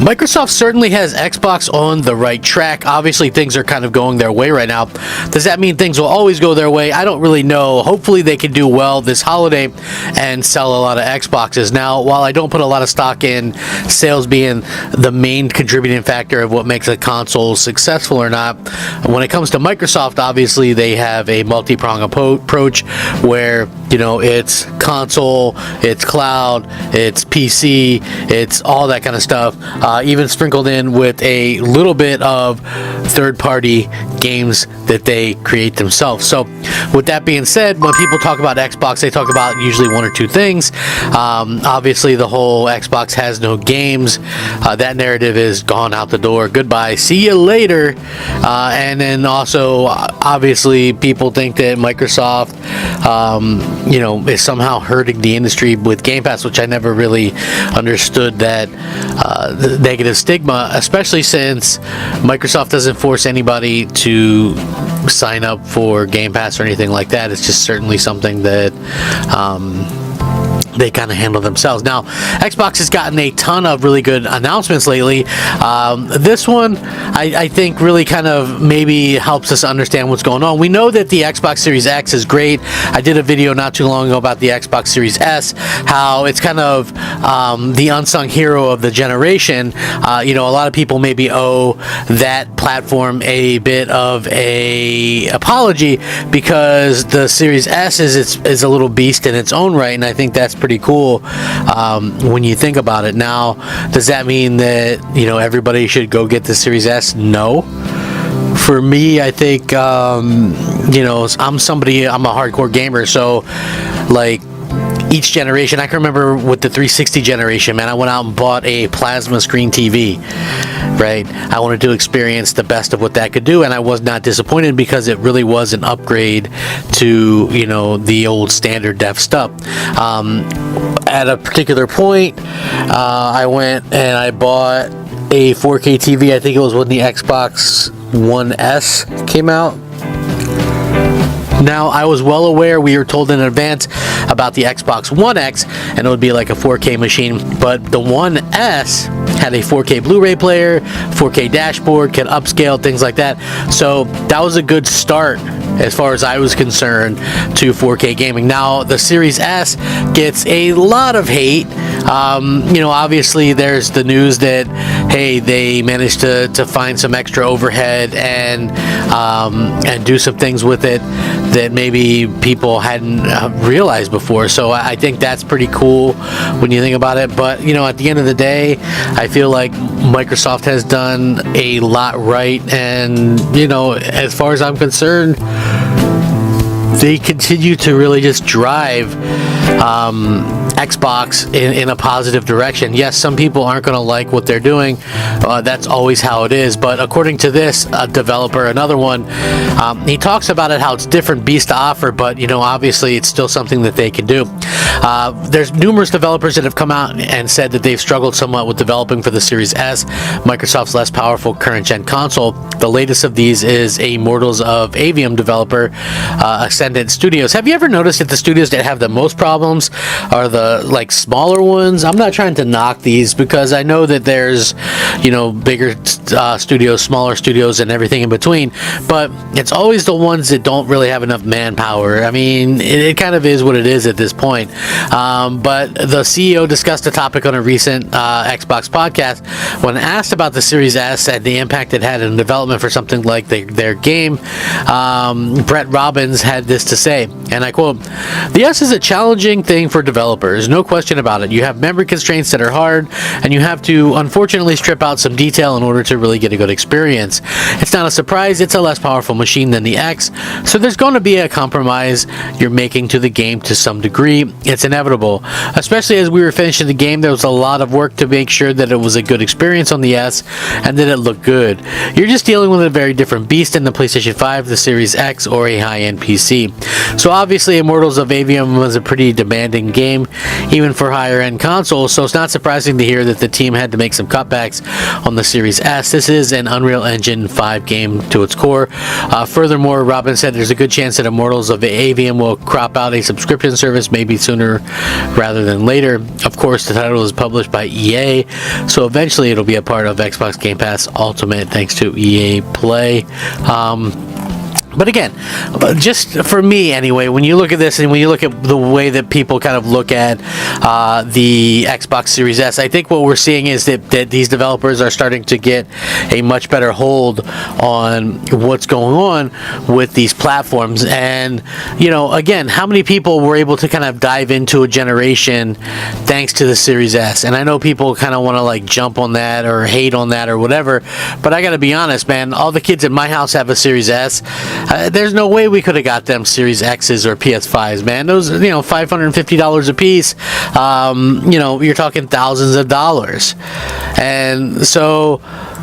Microsoft certainly has Xbox on the right track. Obviously, things are kind of going their way right now. Does that mean things will always go their way? I don't really know. Hopefully, they can do well this holiday and sell a lot of Xboxes. Now, while I don't put a lot of stock in sales being the main contributing factor of what makes a console successful or not, when it comes to Microsoft, obviously, they have a multi-pronged approach where, it's console, it's cloud, it's PC, it's all that kind of stuff. Even sprinkled in with a little bit of third-party games that they create themselves. So with that being said, when people talk about Xbox, they talk about usually one or two things. Obviously, the whole Xbox has no games. That narrative is gone out the door. Goodbye. See you later. And then also, obviously, people think that Microsoft, is somehow hurting the industry with Game Pass, which I never really understood that negative stigma, especially since Microsoft doesn't force anybody to sign up for Game Pass or anything like that. It's just certainly something that they kind of handle themselves. Now, Xbox has gotten a ton of really good announcements lately. This one, I think, really kind of maybe helps us understand what's going on. We know that the Xbox Series X is great. I did a video not too long ago about the Xbox Series S, how it's kind of the unsung hero of the generation. A lot of people maybe owe that platform a bit of a apology because the Series S is a little beast in its own right, and I think that's pretty cool when you think about it. Now, does that mean that everybody should go get the Series S? No. For me, I think I'm a hardcore gamer, so like each generation, I can remember with the 360 generation, man, I went out and bought a plasma screen TV, right? I wanted to experience the best of what that could do, and I was not disappointed because it really was an upgrade to, the old standard def stuff. At a particular point, I went and I bought a 4K TV. I think it was when the Xbox One S came out. Now, I was well aware, we were told in advance about the Xbox One X, and it would be like a 4K machine, but the One S had a 4K Blu-ray player, 4K dashboard, could upscale, things like that. So that was a good start as far as I was concerned to 4K gaming. Now, the Series S gets a lot of hate. Obviously there's the news that, hey, they managed to find some extra overhead and do some things with it that maybe people hadn't realized before. So I think that's pretty cool when you think about it. But, at the end of the day, I feel like Microsoft has done a lot right. And, as far as I'm concerned, they continue to really just drive Xbox in a positive direction. Yes, some people aren't going to like what they're doing. That's always how it is. But according to this developer, another one, he talks about it, how it's different beast to offer, but obviously it's still something that they can do. There's numerous developers that have come out and said that they've struggled somewhat with developing for the Series S, Microsoft's less powerful current-gen console. The latest of these is a Mortals of Avium developer, Ascendant Studios. Have you ever noticed that the studios that have the most problems are the smaller ones? I'm not trying to knock these because I know that there's bigger studios, smaller studios, and everything in between, but it's always the ones that don't really have enough manpower. I mean, it kind of is what it is at this point. But the CEO discussed the topic on a recent Xbox podcast when asked about the Series S and the impact it had in development for something like their game. Brett Robbins had this to say, and I quote, "The S is a challenging thing for developers, no question about it. You have memory constraints that are hard, and you have to unfortunately strip out some detail in order to really get a good experience. It's not a surprise, it's a less powerful machine than the X, so there's going to be a compromise you're making to the game to some degree. It's inevitable. Especially as we were finishing the game, there was a lot of work to make sure that it was a good experience on the S and that it looked good. You're just dealing with a very different beast than the PlayStation 5, the Series X, or a high-end PC. So obviously, Immortals of Avium was a pretty demanding game. even for higher end consoles. So it's not surprising to hear that the team had to make some cutbacks on the Series S. This is an Unreal Engine 5 game to its core. Furthermore, Robin said there's a good chance that Immortals of Avium will crop out a subscription service maybe sooner rather than later. Of course, the title is published by EA, so eventually it'll be a part of Xbox Game Pass Ultimate thanks to EA Play. But again, just for me anyway, when you look at this and when you look at the way that people kind of look at the Xbox Series S, I think what we're seeing is that these developers are starting to get a much better hold on what's going on with these platforms. And, you know, again, how many people were able to kind of dive into a generation thanks to the Series S? And I know people kind of want to like jump on that or hate on that or whatever, but I got to be honest, man, all the kids in my house have a Series S. There's no way we could have got them Series X's or PS5s, man. Those, you know, $550 a piece. You know, you're talking thousands of dollars. And so,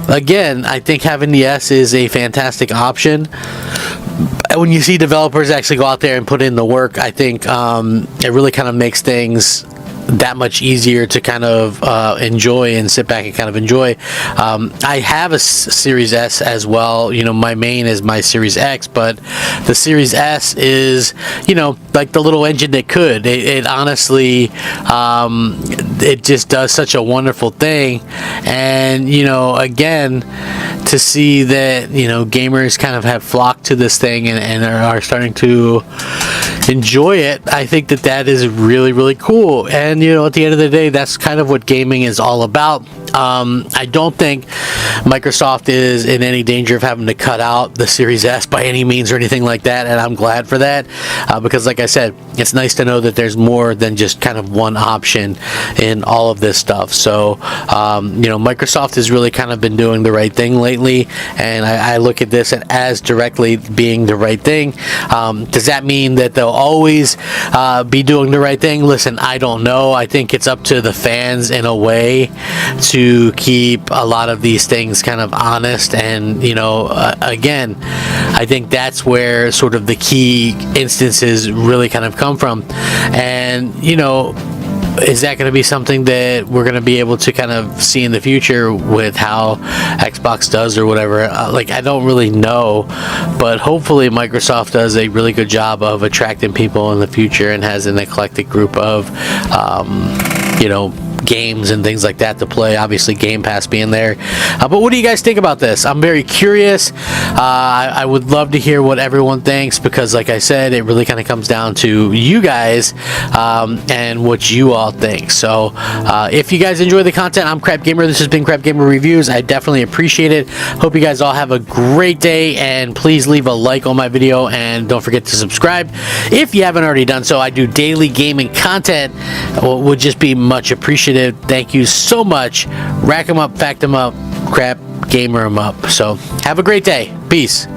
again, I think having the S is a fantastic option. When you see developers actually go out there and put in the work, I think it really kind of makes things that much easier to kind of enjoy and sit back and kind of enjoy. I have a Series S as well. You know, my main is my Series X, but the Series S is, you know, like the little engine that could. It honestly, it just does such a wonderful thing. And, you know, again, to see that, you know, gamers kind of have flocked to this thing and are starting to enjoy it, I think that is really, really cool. And, you know, at the end of the day, that's kind of what gaming is all about. I don't think Microsoft is in any danger of having to cut out the Series S by any means or anything like that, and I'm glad for that, because like I said, it's nice to know that there's more than just kind of one option in all of this stuff. So, you know, Microsoft has really kind of been doing the right thing lately, and I look at this as directly being the right thing. Does that mean that they'll always be doing the right thing? Listen, I don't know. I think it's up to the fans in a way to keep a lot of these things kind of honest. And, you know, again, I think that's where sort of the key instances really kind of come from. And, you know, is that going to be something that we're going to be able to kind of see in the future with how Xbox does or whatever? Like, I don't really know, but hopefully Microsoft does a really good job of attracting people in the future and has an eclectic group of, you know, games and things like that to play, obviously Game Pass being there. But what do you guys think about this? I'm very curious. I would love to hear what everyone thinks, because like I said, it really kind of comes down to you guys and what you all think. So if you guys enjoy the content, I'm Crap Gamer. This has been Crap Gamer Reviews. I definitely appreciate it. Hope you guys all have a great day, and please leave a like on my video and don't forget to subscribe if you haven't already done so. I do daily gaming content. Would just be much appreciated. Thank you so much. Rack 'em up, fact 'em up, Crap Gamer 'em up. So have a great day. Peace.